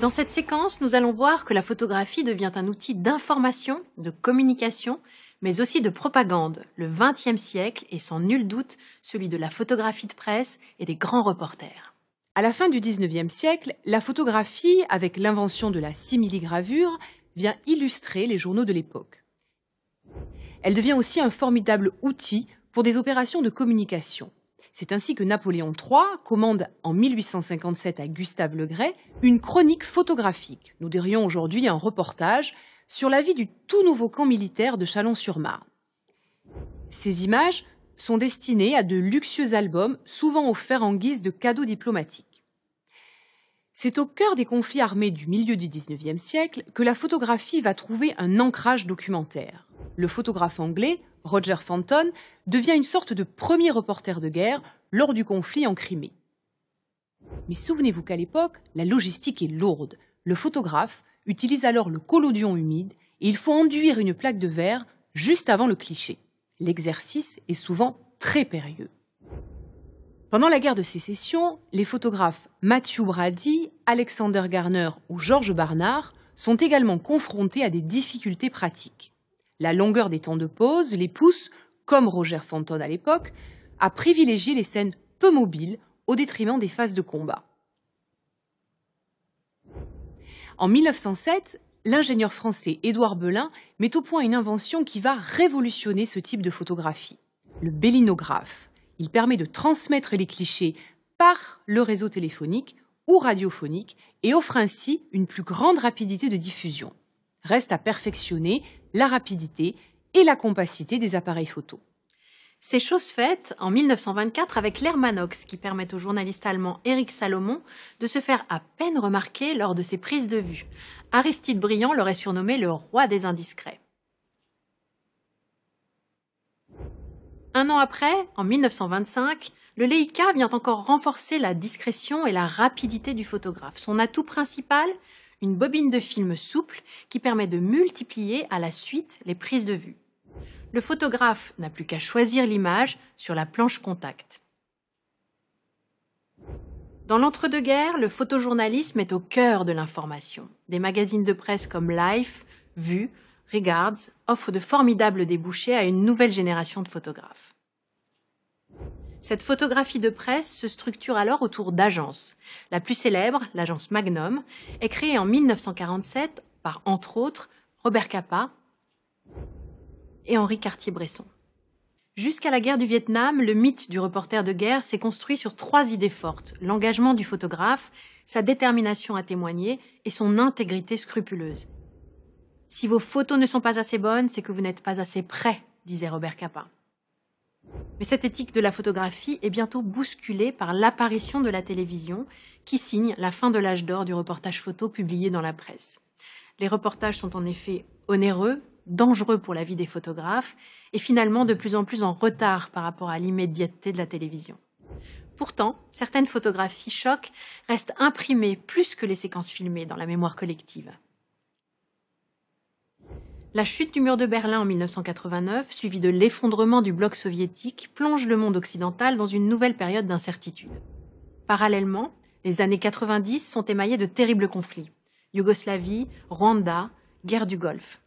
Dans cette séquence, nous allons voir que la photographie devient un outil d'information, de communication, mais aussi de propagande. Le XXe siècle est sans nul doute celui de la photographie de presse et des grands reporters. À la fin du XIXe siècle, la photographie, avec l'invention de la simili-gravure, vient illustrer les journaux de l'époque. Elle devient aussi un formidable outil pour des opérations de communication. C'est ainsi que Napoléon III commande en 1857 à Gustave Le Gray une chronique photographique, nous dirions aujourd'hui un reportage, sur la vie du tout nouveau camp militaire de Chalon-sur-Marne. Ces images sont destinées à de luxueux albums, souvent offerts en guise de cadeaux diplomatiques. C'est au cœur des conflits armés du milieu du XIXe siècle que la photographie va trouver un ancrage documentaire. Le photographe anglais, Roger Fenton, devient une sorte de premier reporter de guerre lors du conflit en Crimée. Mais souvenez-vous qu'à l'époque, la logistique est lourde. Le photographe utilise alors le collodion humide et il faut enduire une plaque de verre juste avant le cliché. L'exercice est souvent très périlleux. Pendant la guerre de Sécession, les photographes Matthew Brady, Alexander Garner ou George Barnard sont également confrontés à des difficultés pratiques. La longueur des temps de pause les pousse, comme Roger Fenton à l'époque, à privilégier les scènes peu mobiles au détriment des phases de combat. En 1907, l'ingénieur français Édouard Belin met au point une invention qui va révolutionner ce type de photographie, le bélinographe. Il permet de transmettre les clichés par le réseau téléphonique ou radiophonique et offre ainsi une plus grande rapidité de diffusion. Reste à perfectionner la rapidité et la compacité des appareils photo. C'est chose faite en 1924 avec l'Hermanox qui permet au journaliste allemand Eric Salomon de se faire à peine remarquer lors de ses prises de vue. Aristide Briand l'aurait surnommé le roi des indiscrets. Un an après, en 1925, le Leica vient encore renforcer la discrétion et la rapidité du photographe. Son atout principal, une bobine de film souple qui permet de multiplier à la suite les prises de vue. Le photographe n'a plus qu'à choisir l'image sur la planche contact. Dans l'entre-deux-guerres, le photojournalisme est au cœur de l'information. Des magazines de presse comme Life, Vue, Regards offrent de formidables débouchés à une nouvelle génération de photographes. Cette photographie de presse se structure alors autour d'agences. La plus célèbre, l'agence Magnum, est créée en 1947 par, entre autres, Robert Capa et Henri Cartier-Bresson. Jusqu'à la guerre du Vietnam, le mythe du reporter de guerre s'est construit sur 3 idées fortes: l'engagement du photographe, sa détermination à témoigner et son intégrité scrupuleuse. « Si vos photos ne sont pas assez bonnes, c'est que vous n'êtes pas assez prêt », disait Robert Capa. Mais cette éthique de la photographie est bientôt bousculée par l'apparition de la télévision qui signe la fin de l'âge d'or du reportage photo publié dans la presse. Les reportages sont en effet onéreux, dangereux pour la vie des photographes et finalement de plus en plus en retard par rapport à l'immédiateté de la télévision. Pourtant, certaines photographies chocs restent imprimées plus que les séquences filmées dans la mémoire collective. La chute du mur de Berlin en 1989, suivie de l'effondrement du bloc soviétique, plonge le monde occidental dans une nouvelle période d'incertitude. Parallèlement, les années 90 sont émaillées de terribles conflits. Yougoslavie, Rwanda, guerre du Golfe.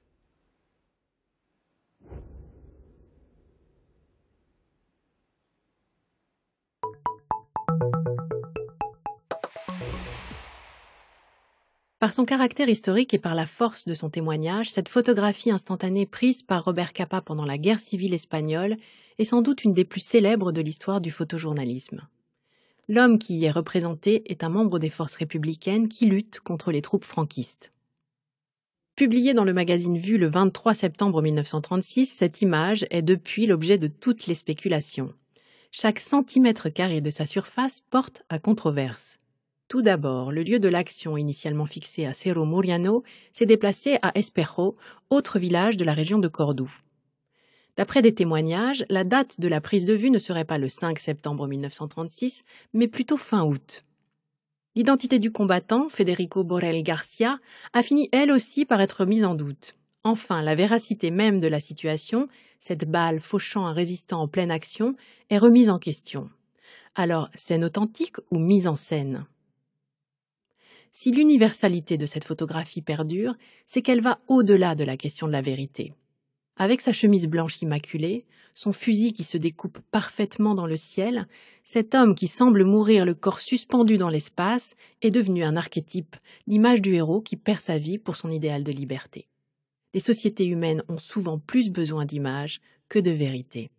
Par son caractère historique et par la force de son témoignage, cette photographie instantanée prise par Robert Capa pendant la guerre civile espagnole est sans doute une des plus célèbres de l'histoire du photojournalisme. L'homme qui y est représenté est un membre des forces républicaines qui luttent contre les troupes franquistes. Publiée dans le magazine Vue le 23 septembre 1936, cette image est depuis l'objet de toutes les spéculations. Chaque centimètre carré de sa surface porte à controverse. Tout d'abord, le lieu de l'action, initialement fixé à Cerro Muriano, s'est déplacé à Espejo, autre village de la région de Cordoue. D'après des témoignages, la date de la prise de vue ne serait pas le 5 septembre 1936, mais plutôt fin août. L'identité du combattant, Federico Borel Garcia, a fini elle aussi par être mise en doute. Enfin, la véracité même de la situation, cette balle fauchant un résistant en pleine action, est remise en question. Alors, scène authentique ou mise en scène? Si l'universalité de cette photographie perdure, c'est qu'elle va au-delà de la question de la vérité. Avec sa chemise blanche immaculée, son fusil qui se découpe parfaitement dans le ciel, cet homme qui semble mourir le corps suspendu dans l'espace est devenu un archétype, l'image du héros qui perd sa vie pour son idéal de liberté. Les sociétés humaines ont souvent plus besoin d'images que de vérité.